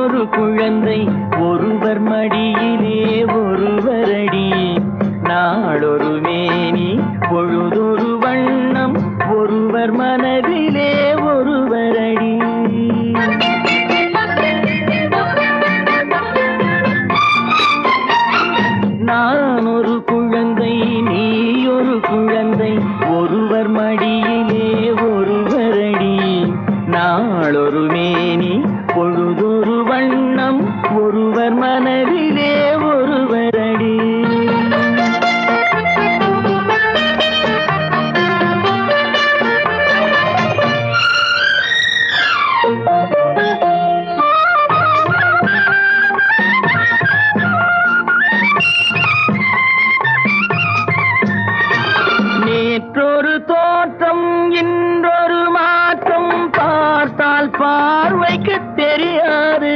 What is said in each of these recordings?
ஒரு குழந்தை ஒருவர் மடியிலே ஒருவரடி நாளொரு மேனி பொழுதொரு வண்ணம் ஒருவர் மனதிலே ஒருவரடி நான் ஒரு குழந்தை நீ ஒரு குழந்தை ஒருவர் மடியிலே ஒருவரடி நாளொரு மேனி பொழுதொரு வண்ணம் ஒருவர் மனதிலே ஒருவரடி நேற்றொரு தோற்றம் இன்றொரு மாற்றம் பார்த்தால் பார்வைக்கு தெரியாது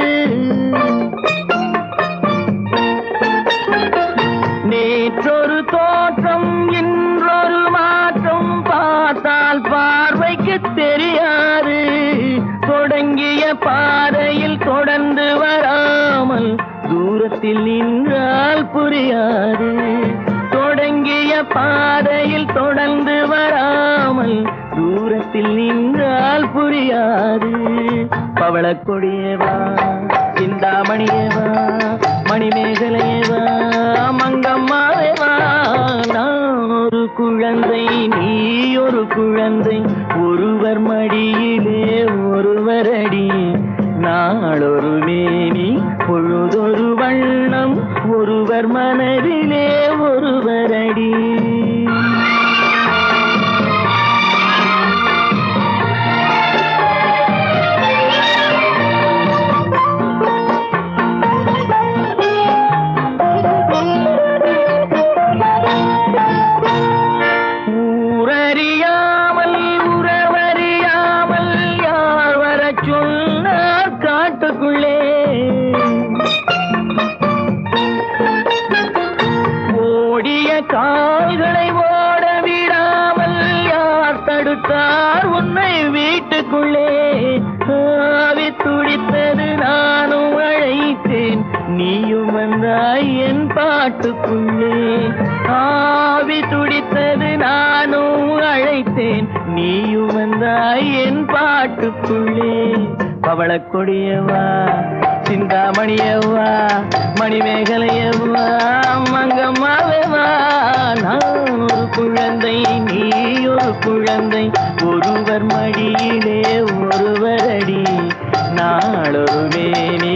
நேற்றொரு தோற்றம் இன்றொரு மாற்றம் பார்த்தால் பார்வைக்கு தெரியாது தொடங்கிய பாதையில் தொடர்ந்து வராமல் தூரத்தில் நின்றால் புரியாது தொடங்கிய பாதையில் தொடர்ந்து வராமல் தூரத்தில் நின்றால் புரியாது பவளக்கொடியேவா சிந்தாமணியேவா மணிமேகலையேவா மங்கம்மாவேவா நான் ஒரு குழந்தை நீ ஒரு குழந்தை ஒருவர் மடியிலே ஒருவரடி நாளொரு மேனி பொழுதொரு வண்ணம் ஒருவர் மனதிலே ஒருவரடி ஊரறியாமல் உறவறியாமல் யார் வரச் சொன்னார் காட்டுக்குள்ளே ஓடிய கால்களை ஓட விடாமல் யார் தடுத்தார் உன்னை வீட்டுக்குள்ளே ஆவி துடித்தது நானும் அழைத்தேன் நீயும் வந்தாய் என் பாட்டுக்குள்ளே ஆவி துடித்தது நானும் அழைத்தேன் நீயும் வந்தாய் என் பாட்டுக்குள்ளே பவளக்கொடியவா சிந்தாமணியவா மணிமேகலையவா மங்கம்மாவேவா நான் ஒரு குழந்தை நீ ஒரு குழந்தை ஒருவர் மடியிலே ஒருவரடி நாளொரு மேனி